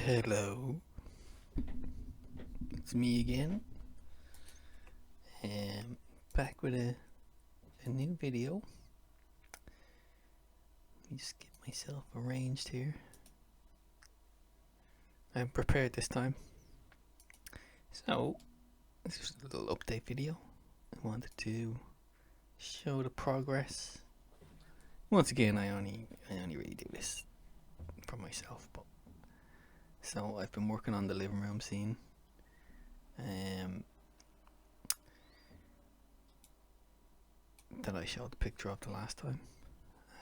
Hello, it's me again. Back with a new video. Let me just get myself arranged here. I'm prepared this time. So, this is a little update video. I wanted to show the progress. Once again, I only really do this for myself, but so I've been working on the living room scene. That I showed the picture of the last time.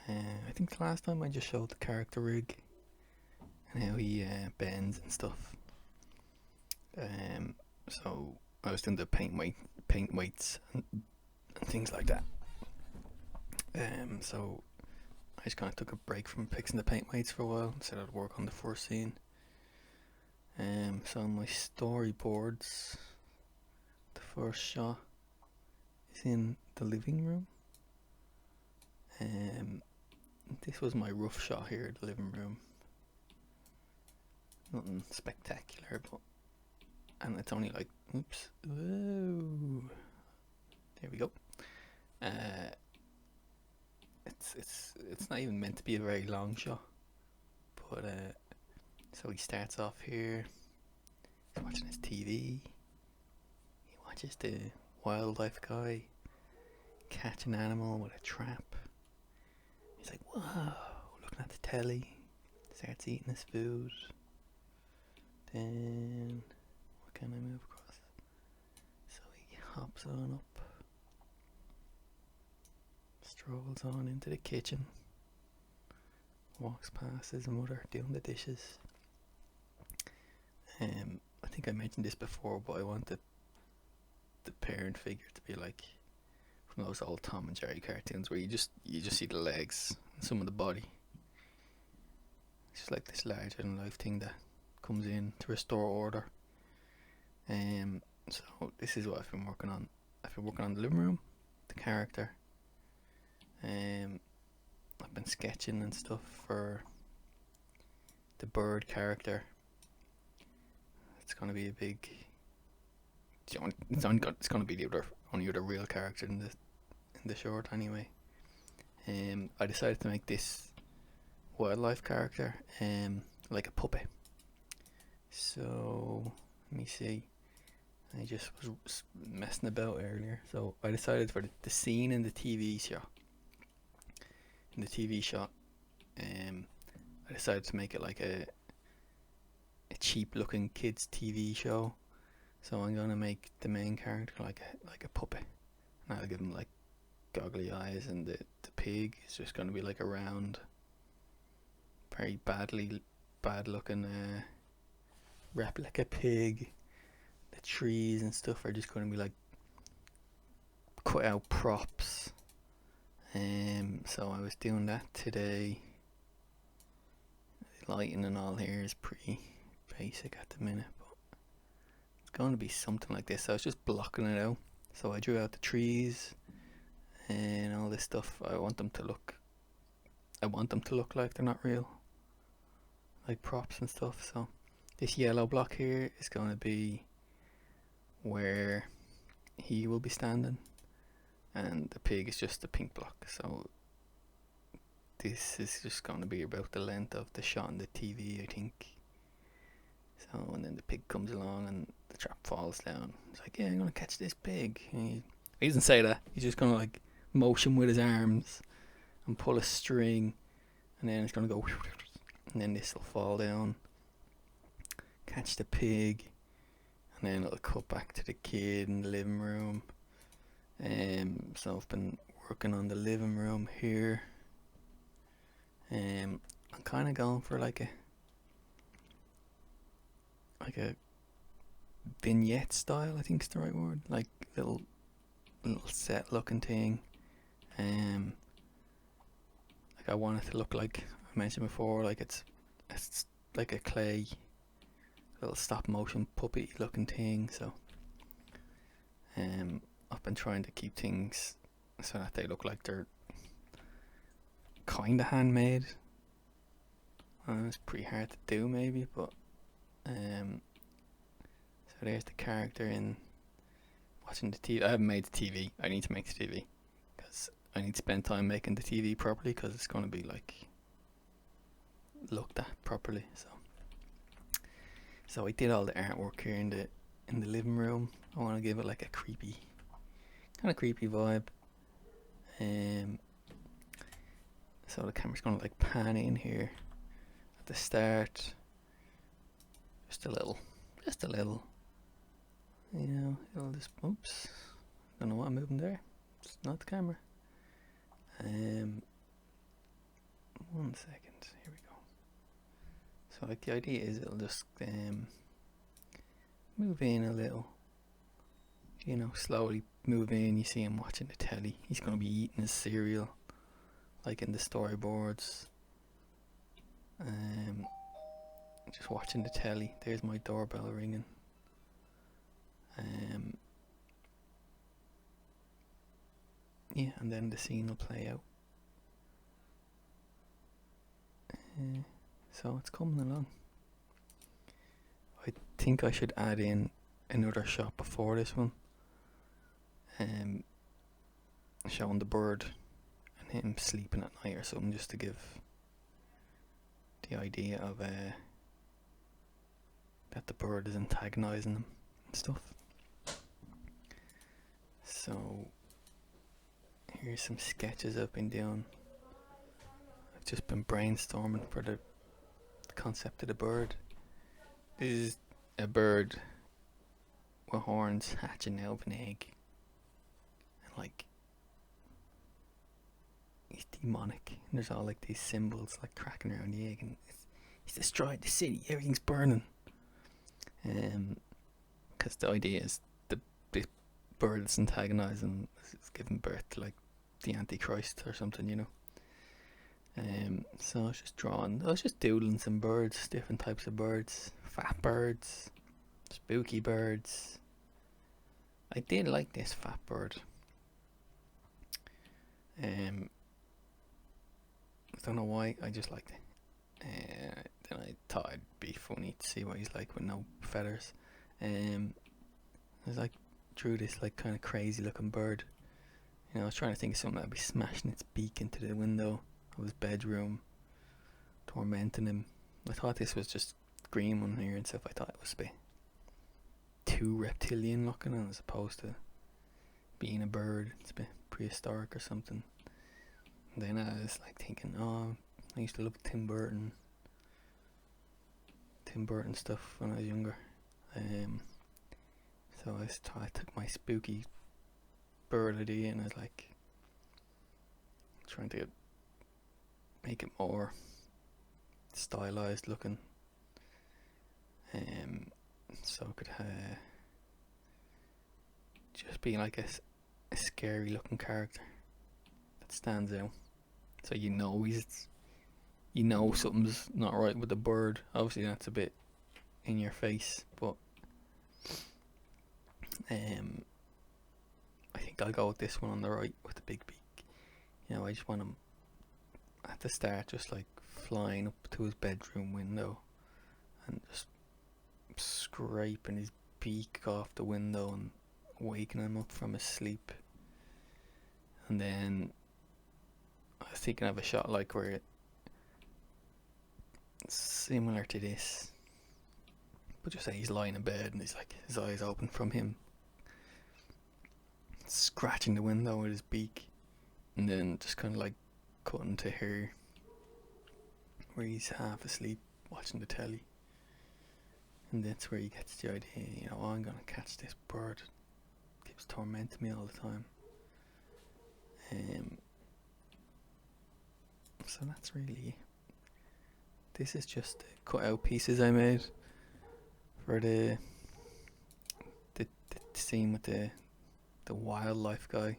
I think the last time I just showed the character rig and how he bends and stuff. So I was doing the paint weights and things like that. So I just kind of took a break from fixing the paint weights for a while and said I'd work on the first scene. So my storyboards, the first shot is in the living room. This was my rough shot here, the living room. Nothing spectacular, but and it's only like, oops, whoa, there we go. It's not even meant to be a very long shot, but so he starts off here. He's watching his TV. He watches the wildlife guy catch an animal with a trap. He's like, whoa, looking at the telly. Starts eating his food. Then, what can I move across? So he hops on up, strolls on into the kitchen, walks past his mother doing the dishes. I think I mentioned this before, but I wanted the parent figure to be like from those old Tom and Jerry cartoons where you just see the legs and some of the body. It's just like this larger than life thing that comes in to restore order. So this is what I've been working on. I've been working on the living room, the character. I've been sketching and stuff for the bird character. It's gonna be a big. It's gonna be the only other real character in the short anyway. I decided to make this wildlife character like a puppet. So let me see. I just was messing about earlier. So I decided for the scene in the TV shot. In the TV shot, I decided to make it like a cheap-looking kids' TV show. So I'm gonna make the main character like a puppet, and I'll give him like goggly eyes, and the pig is just gonna be like a round, very bad-looking replica pig. The trees and stuff are just gonna be like cut out props. So I was doing that today. The lighting and all here is pretty basic at the minute, but it's going to be something like this. I was just blocking it out. So I drew out the trees and all this stuff. I want them to look like they're not real, like props and stuff. So this yellow block here is going to be where he will be standing, and the pig is just the pink block. So this is just going to be about the length of the shot on the TV, I think. So, and then the pig comes along and the trap falls down. He's like, yeah, I'm going to catch this pig. And he doesn't say that. He's just going to like motion with his arms and pull a string, and then it's going to go, and then this will fall down, catch the pig, and then it'll cut back to the kid in the living room. So I've been working on the living room here. I'm kind of going for like a vignette style, I think is the right word, like little set looking thing. Like I want it to look like I mentioned before, like it's like a clay little stop motion puppet looking thing. So I've been trying to keep things so that they look like they're kind of handmade. It's pretty hard to do maybe, but So there's the character in watching the TV. I haven't made the TV. I need to make the TV because I need to spend time making the TV properly because it's going to be like looked at properly. So I did all the artwork here in the living room. I want to give it like a creepy, kind of creepy vibe. So the camera's going to like pan in here at the start. Just a little. You know, it'll just, oops. Don't know what I'm moving there. It's not the camera. 1 second. Here we go. So like the idea is it'll just move in a little. You know, slowly move in. You see him watching the telly. He's going to be eating his cereal, like in the storyboards. Just watching the telly. There's my doorbell ringing. Yeah, and then the scene will play out. So it's coming along. I think I should add in another shot before this one. Showing the bird and him sleeping at night or something, just to give the idea of that the bird is antagonizing them and stuff. So here's some sketches I've been doing. I've just been brainstorming for the concept of the bird. This is a bird with horns hatching out of an egg, and like he's demonic, and there's all like these symbols like cracking around the egg, and he's destroyed the city, everything's burning. Because the idea is the bird is antagonizing, is giving birth to like the Antichrist or something, you know. So I was just doodling some birds, different types of birds, fat birds, spooky birds. I did like this fat bird. I don't know why, I just liked it. Then I thought it'd be funny to see what he's like with no feathers. I was like, drew this like kind of crazy looking bird. You know, I was trying to think of something that'd be smashing its beak into the window of his bedroom, tormenting him. I thought this was just green one here and stuff. I thought it was a bit too reptilian looking as opposed to being a bird. It's a bit prehistoric or something. And then I was like thinking, oh, I used to love Tim Burton stuff when I was younger. So I took my spooky bird idea and I was like trying to make it more stylized looking. So it could just be like a scary looking character that stands out. So you know something's not right with the bird. Obviously that's a bit in your face, but I think I'll go with this one on the right with the big beak. You know, I just want him at the start just like flying up to his bedroom window and just scraping his beak off the window and waking him up from his sleep. And then I was thinking of a shot like where it's similar to this, but just say he's lying in bed and he's like his eyes open from him scratching the window with his beak, and then just kind of like cutting to her where he's half asleep watching the telly, and that's where he gets the idea, you know, oh, I'm gonna catch this bird, it keeps tormenting me all the time. So that's really it. This is just the cut out pieces I made for the scene with the wildlife guy.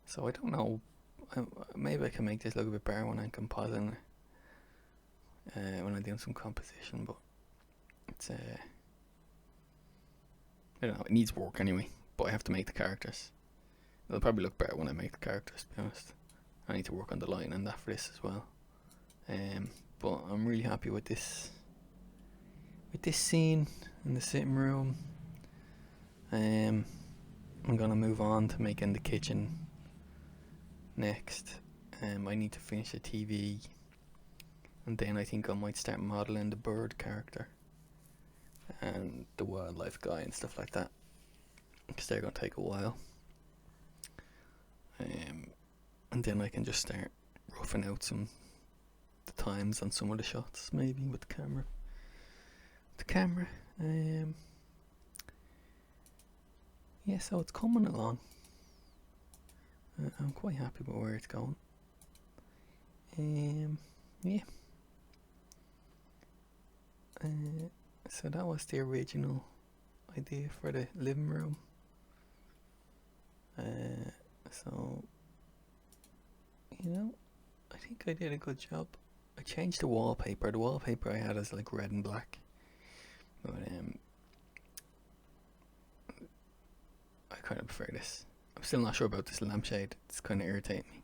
So I don't know, maybe I can make this look a bit better when I'm compositing it, when I'm doing some composition, but it's I don't know, it needs work anyway, but I have to make the characters. It'll probably look better when I make the characters, to be honest. I need to work on the line and that for this as well. but I'm really happy with this scene in the sitting room. I'm gonna move on to making the kitchen next. I need to finish the TV, and then I think I might start modelling the bird character and the wildlife guy and stuff like that, because they're gonna take a while. And then I can just start roughing out the times on some of the shots, maybe with the camera. Yeah, so it's coming along. I'm quite happy with where it's going. Yeah. So that was the original idea for the living room. So, I think I did a good job. I changed the wallpaper. The wallpaper I had is like red and black. But I kind of prefer this. I'm still not sure about this lampshade. It's kind of irritating me.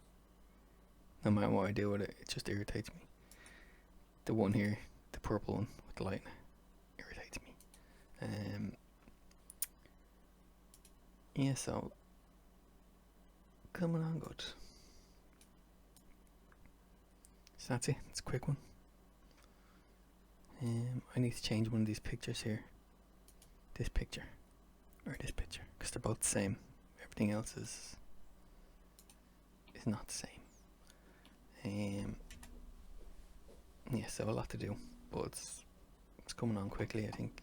No matter what I do with it, it just irritates me. The one here, the purple one with the light, irritates me. Yeah, so coming on good. So that's it. It's a quick one. I need to change one of these pictures here. This picture. Or this picture. Because they're both the same. Everything else is not the same. Yeah, so a lot to do. But it's coming on quickly, I think.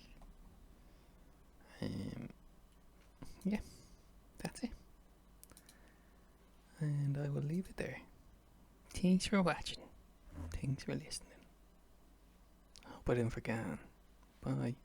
Yeah. That's it. And I will leave it there. Thanks for watching. Thanks for listening. I hope I didn't forget. Bye.